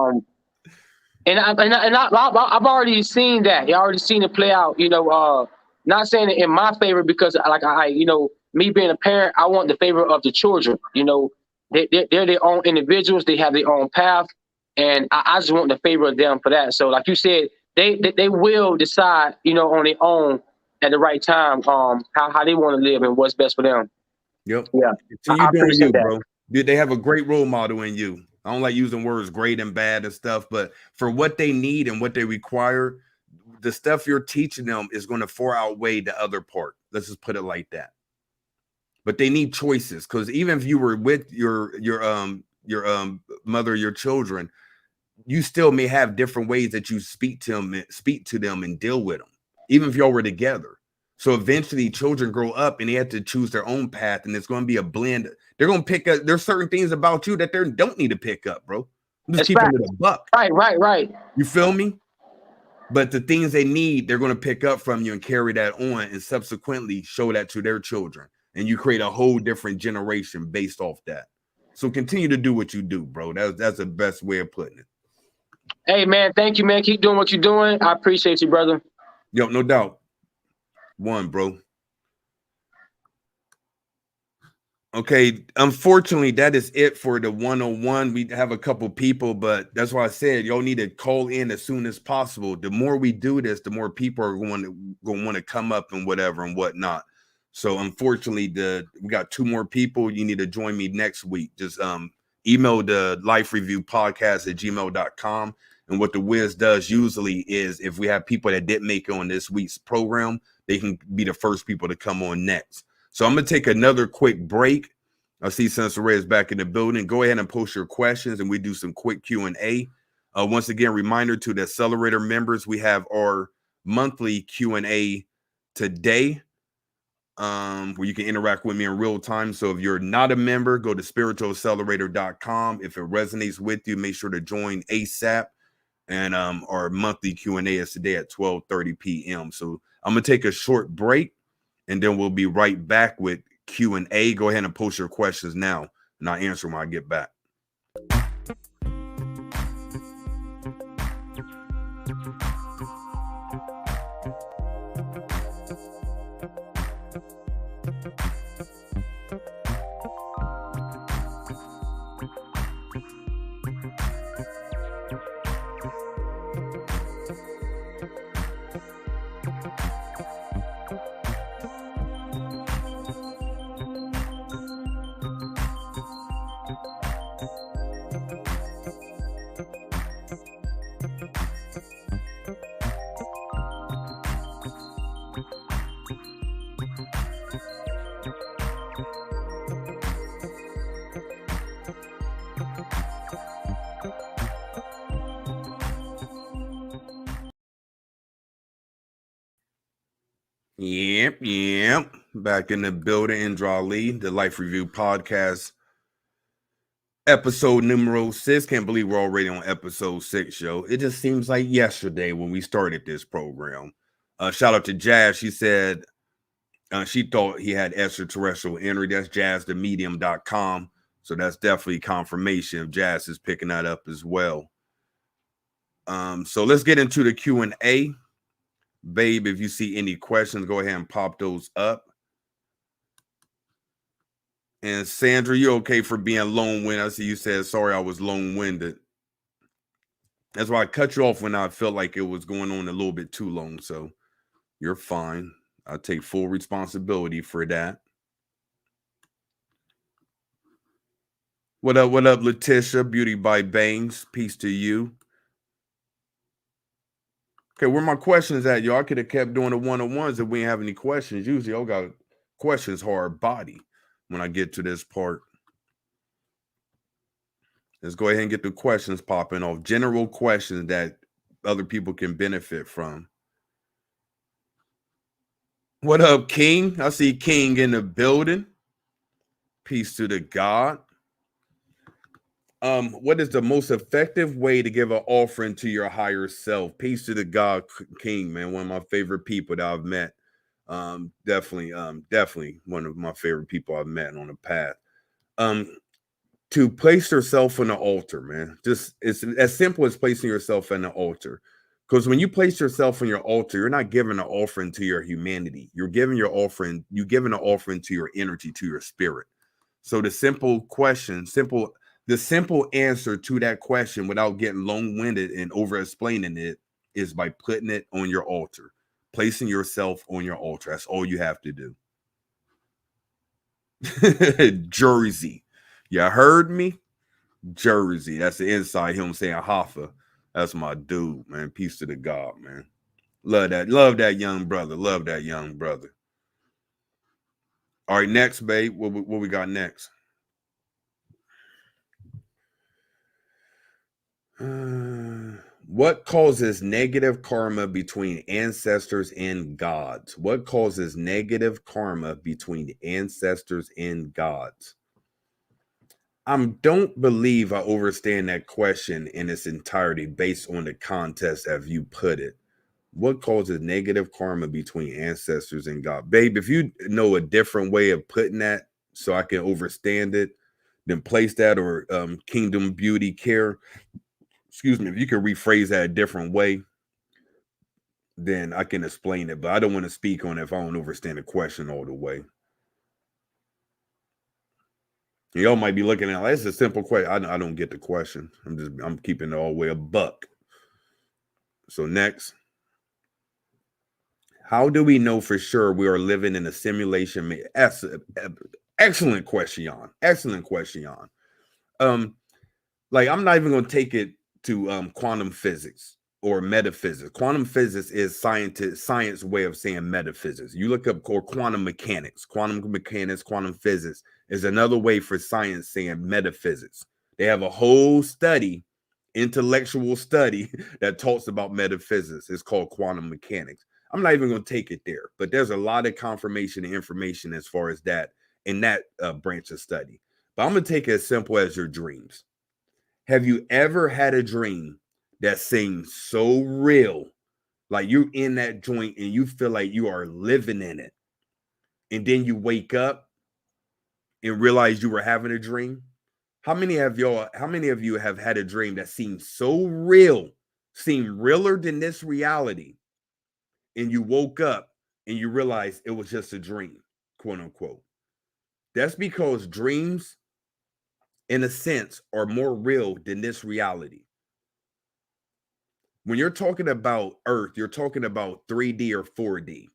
S5: already seen that. I already seen it play out. You know, not saying it in my favor, because you know, me being a parent, I want the favor of the children. You know, they're their own individuals. They have their own path, and I just want the favor of them for that. So, like you said, they will decide, you know, on their own at the right time, how they want to live and what's best for them.
S1: Yep.
S5: Yeah.
S1: Continue doing you, bro. They have a great role model in you. I don't like using words great and bad and stuff, but for what they need and what they require, the stuff you're teaching them is going to far outweigh the other part. Let's just put it like that. But they need choices, because even if you were with your mother, your children, you still may have different ways that you speak to them and deal with them, even if y'all were together. So eventually children grow up and they have to choose their own path, and it's going to be a blend. They're going to pick up. There's certain things about you that they don't need to pick up, bro. I'm just keeping it a buck.
S5: Right.
S1: You feel me? But the things they need, they're going to pick up from you and carry that on and subsequently show that to their children. And you create a whole different generation based off that. So continue to do what you do, bro. That's the best way of putting it.
S5: Hey, man, thank you, man. Keep doing what you're doing. I appreciate you, brother.
S1: Yo, no doubt. One, bro. Okay, unfortunately, that is it for the 101. We have a couple people, but that's why I said y'all need to call in as soon as possible. The more we do this, the more people are going to want to come up and whatever and whatnot. So unfortunately, we got 2 more people. You need to join me next week. Just email the lifereviewpodcast@gmail.com. And what the Wiz does usually is if we have people that didn't make it on this week's program, they can be the first people to come on next. So I'm going to take another quick break. I see Senator Ray is back in the building. Go ahead and post your questions, and we do some quick Q&A. Once again, reminder to the Accelerator members, we have our monthly Q&A today where you can interact with me in real time. So if you're not a member, go to spiritualaccelerator.com. If it resonates with you, make sure to join ASAP. And our monthly Q&A is today at 12:30 p.m. So I'm going to take a short break, and then we'll be right back with Q&A. Go ahead and post your questions now, and I'll answer when I get back. Yep. Back in the building, Indra Ali, the Life Review Podcast, episode numero 6. Can't believe we're already on episode 6, yo. It just seems like yesterday when we started this program. Shout out to Jazz. She said she thought he had extraterrestrial energy. That's jazzthemedium.com. So that's definitely confirmation if Jazz is picking that up as well. So let's get into the Q&A. Babe, if you see any questions, go ahead and pop those up. And Sandra, you okay for being long-winded? I see you said, sorry, I was long-winded. That's why I cut you off when I felt like it was going on a little bit too long. So you're fine. I take full responsibility for that. What up, Letitia? Beauty by Bangs. Peace to you. Okay, where my questions at, y'all? I could have kept doing the one-on-ones if we didn't have any questions. Usually, I got questions hard body when I get to this part. Let's go ahead and get the questions popping off. General questions that other people can benefit from. What up, King? I see King in the building. Peace to the God. What is the most effective way to give an offering to your higher self? Peace to the God, King, man. One of my favorite people that I've met. Definitely one of my favorite people I've met on the path. To place yourself on the altar, man. Just it's as simple as placing yourself on the altar. Because when you place yourself on your altar, you're not giving an offering to your humanity. You're giving an offering to your energy, to your spirit. So the simple answer to that question without getting long-winded and over-explaining it is by putting it on your altar. Placing yourself on your altar. That's all you have to do. Jersey. You heard me? Jersey. That's the inside him saying Hoffa. That's my dude, man. Peace to the God, man. Love that young brother. Love that young brother. All right, next, babe. What we got next? What causes negative karma between ancestors and gods? What causes negative karma between ancestors and gods? I don't believe I understand that question in its entirety based on the context as you put it. What causes negative karma between ancestors and God? Babe, if you know a different way of putting that so I can understand it, then place that, or Kingdom Beauty Care, excuse me, if you can rephrase that a different way, then I can explain it. But I don't want to speak on it if I don't understand the question all the way. Y'all might be looking at it, that's a simple question. I don't get the question. I'm keeping it all the way a buck. So next. How do we know for sure we are living in a simulation? Excellent question, Jan. Excellent question, Jan. Like, I'm not even going to take it to quantum physics or metaphysics. Quantum physics is science way of saying metaphysics. You look up, or quantum mechanics, quantum physics is another way for science saying metaphysics. They have a whole study, intellectual study that talks about metaphysics. It's called quantum mechanics. I'm not even going to take it there, but there's a lot of confirmation and information as far as that in that branch of study. But I'm going to take it as simple as your dreams. Have you ever had a dream that seems so real, like you're in that joint and you feel like you are living in it, and then you wake up and realize you were having a dream? How many of you have had a dream that seemed so real, seemed realer than this reality, and you woke up and you realize it was just a dream, quote unquote? That's because dreams, in a sense, are more real than this reality. When you're talking about Earth, you're talking about 3D or 4D.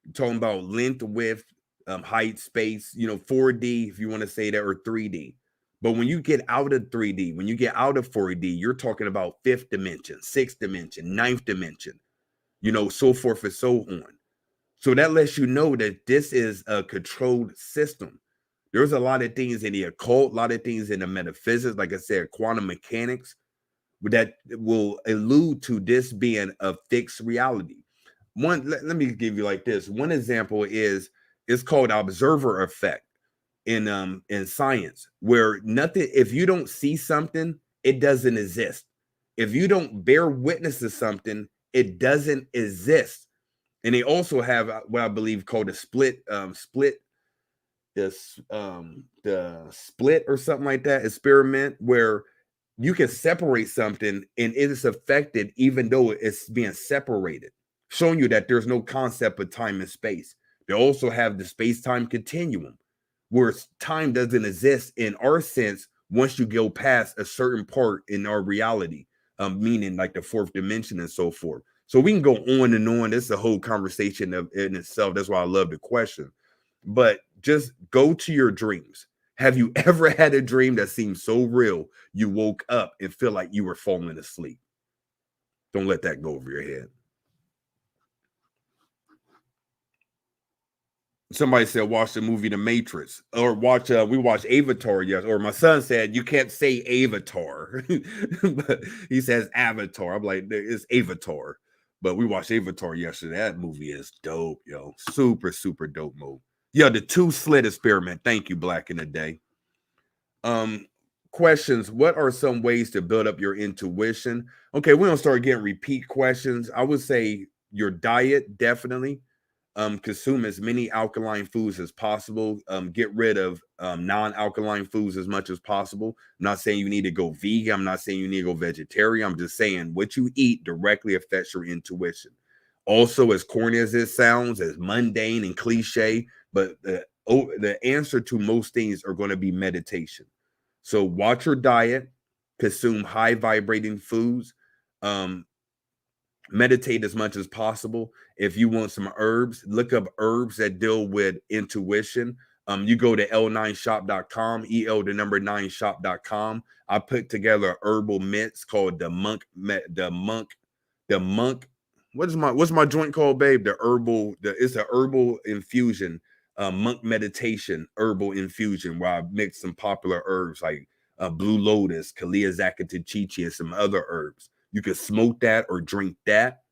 S1: You're talking about length, width, height, space, 4D, if you want to say that, or 3D. But when you get out of 3D, when you get out of 4D, you're talking about fifth dimension, sixth dimension, ninth dimension, so forth and so on. So that lets you know that this is a controlled system. There's a lot of things in the occult, a lot of things in the metaphysics, like I said, quantum mechanics, that will allude to this being a fixed reality. Let me give you like this. One example is, it's called observer effect in science, where nothing, if you don't see something, it doesn't exist. If you don't bear witness to something, it doesn't exist. And they also have what I believe called a the split or something like that experiment, where you can separate something and it is affected even though it's being separated, showing you that there's no concept of time and space. They also have the space-time continuum, where time doesn't exist in our sense once you go past a certain part in our reality, meaning like the fourth dimension and so forth. So we can go on and on. This is a whole conversation in itself. That's why I love the question. But just go to your dreams. Have you ever had a dream that seemed so real you woke up and feel like you were falling asleep? Don't let that go over your head. Somebody said watch the movie The Matrix, or we watched Avatar. Yes, or my son said you can't say Avatar, but he says Avatar. I'm like, it's Avatar, but we watched Avatar yesterday. That movie is dope, yo. Super, super dope movie. Yeah, the 2-slit experiment. Thank you, Black in the Day. Questions. What are some ways to build up your intuition? Okay, we're gonna start getting repeat questions. I would say your diet, definitely. Consume as many alkaline foods as possible. Get rid of non-alkaline foods as much as possible. I'm not saying you need to go vegan. I'm not saying you need to go vegetarian. I'm just saying what you eat directly affects your intuition. Also, as corny as it sounds, as mundane and cliche, but the answer to most things are going to be meditation. So watch your diet, consume high vibrating foods, meditate as much as possible. If you want some herbs, look up herbs that deal with intuition. You go to l9shop.com, el9shop.com. I put together a herbal mix called the monk. What's my joint called, babe? It's a herbal infusion, monk meditation herbal infusion, where I mix some popular herbs like blue lotus, Kalia Zakatachichi, and some other herbs. You could smoke that or drink that.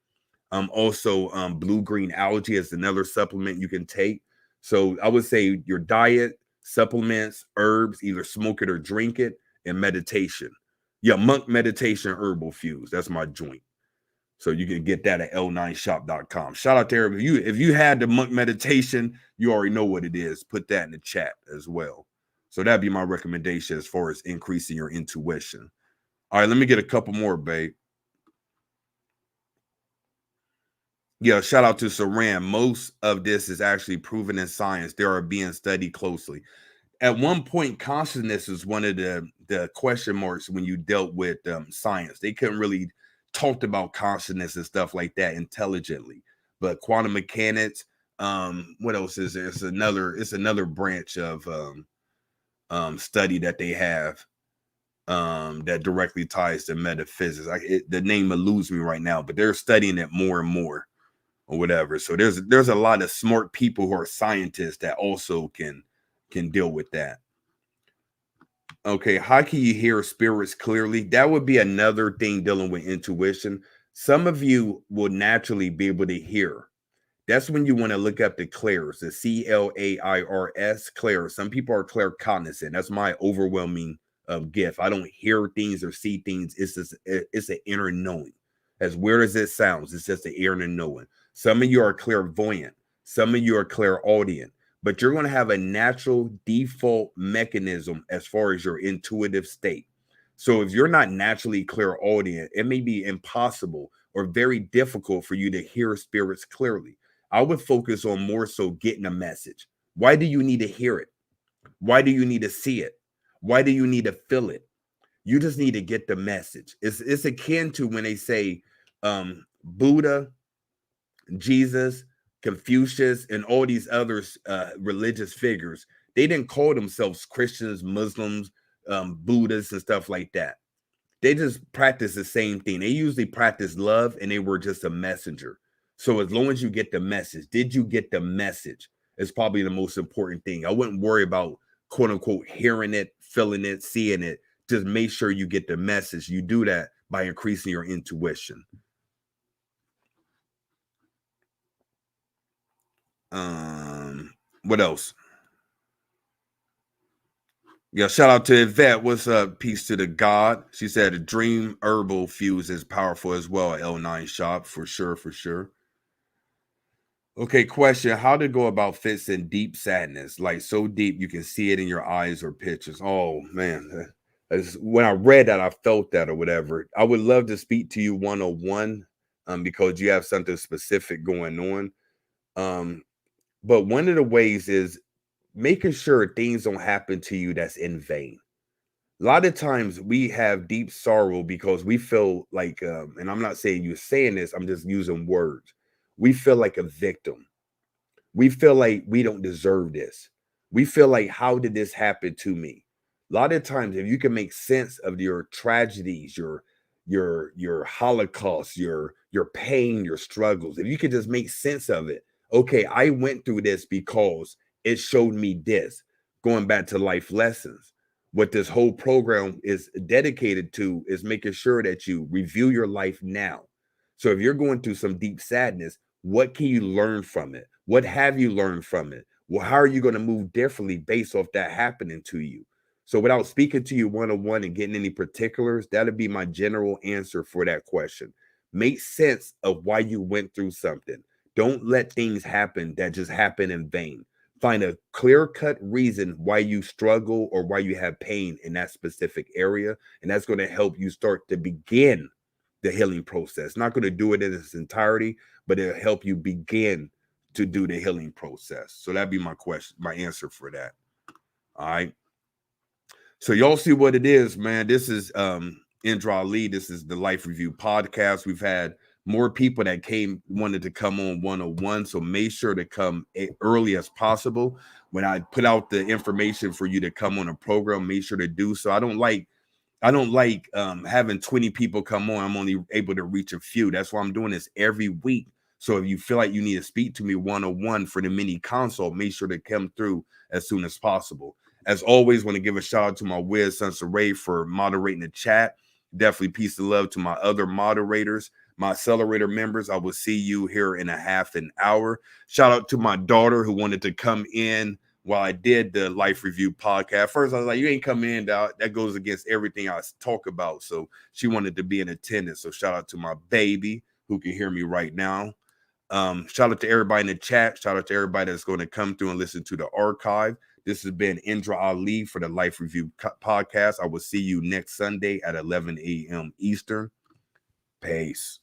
S1: Also, blue-green algae is another supplement you can take. So I would say your diet, supplements, herbs, either smoke it or drink it, and meditation. Yeah, monk meditation herbal fuse. That's my joint. So you can get that at l9shop.com. Shout out there. If you had the monk meditation, you already know what it is. Put that in the chat as well. So that'd be my recommendation as far as increasing your intuition. All right, let me get a couple more, babe. Yeah, shout out to Saran. Most of this is actually proven in science. They are being studied closely. At one point, consciousness was one of the question marks when you dealt with science. They couldn't really talk about consciousness and stuff like that intelligently. But quantum mechanics, what else is there? It's another branch of study that they have that directly ties to metaphysics. The name eludes me right now, but they're studying it more and more, or whatever. So there's a lot of smart people who are scientists that also can deal with that. Okay, how can you hear spirits clearly? That would be another thing dealing with intuition. Some of you will naturally be able to hear. That's when you want to look up the clairs, the CLAIRS, clairs. Some people are claircognizant. That's my overwhelming gift. I don't hear things or see things. It's an inner knowing. As weird as it sounds, it's just an inner knowing. Some of you are clairvoyant. Some of you are clairaudient. But you're going to have a natural default mechanism as far as your intuitive state. So if you're not naturally clairaudient, it may be impossible or very difficult for you to hear spirits clearly. I would focus on more so getting a message. Why do you need to hear it? Why do you need to see it? Why do you need to feel it? You just need to get the message. It's akin to when they say Buddha, Jesus, Confucius, and all these other religious figures. They didn't call themselves Christians, Muslims, Buddhists, and stuff like that. They just practice the same thing. They usually practice love, and they were just a messenger. So as long as you get the message, did you get the message? Is probably the most important thing. I wouldn't worry about quote unquote hearing it, feeling it, seeing it. Just make sure you get the message. You do that by increasing your intuition. What else? Yeah, shout out to Yvette. What's up? Peace to the God. She said a dream herbal fuse is powerful as well at L9 shop, for sure, for sure. Okay, question. How to go about fixing deep sadness? Like so deep you can see it in your eyes or pictures. Oh man. When I read that, I felt that or whatever. I would love to speak to you one-on-one because you have something specific going on. But one of the ways is making sure things don't happen to you that's in vain. A lot of times we have deep sorrow because we feel like, and I'm not saying you're saying this, I'm just using words. We feel like a victim. We feel like we don't deserve this. We feel like, how did this happen to me? A lot of times, if you can make sense of your tragedies, your holocaust, your pain, your struggles, if you could just make sense of it, okay, I went through this because it showed me this. Going back to life lessons, what this whole program is dedicated to is making sure that you review your life now. So if you're going through some deep sadness, what can you learn from it? What have you learned from it? Well, how are you going to move differently based off that happening to you? So without speaking to you one-on-one and getting any particulars, that'll be my general answer for that question. Make sense of why you went through something. Don't let things happen that just happen in vain. Find a clear-cut reason why you struggle or why you have pain in that specific area. And that's going to help you start to begin the healing process. Not going to do it in its entirety, but it'll help you begin to do the healing process. So that'd be my question, my answer for that. All right. So y'all see what it is, man. This is Indra Ali. This is the Life Review podcast. We've had more people that wanted to come on one-on-one. So make sure to come early as possible. When I put out the information for you to come on a program, make sure to do so. I don't like having 20 people come on. I'm only able to reach a few. That's why I'm doing this every week. So if you feel like you need to speak to me one-on-one for the mini consult, make sure to come through as soon as possible. As always, want to give a shout out to my Wiz Son Saray for moderating the chat. Definitely peace and love to my other moderators, my accelerator members. I will see you here in a half an hour. Shout out to my daughter who wanted to come in while I did the life review podcast. First, I was like, you ain't coming in, dog. That goes against everything I talk about. So she wanted to be in attendance. So shout out to my baby who can hear me right now. Shout out to everybody in the chat. Shout out to everybody that's going to come through and listen to the archive. This has been Indra Ali for the Life Review podcast. I will see you next Sunday at 11 a.m. Eastern. Peace.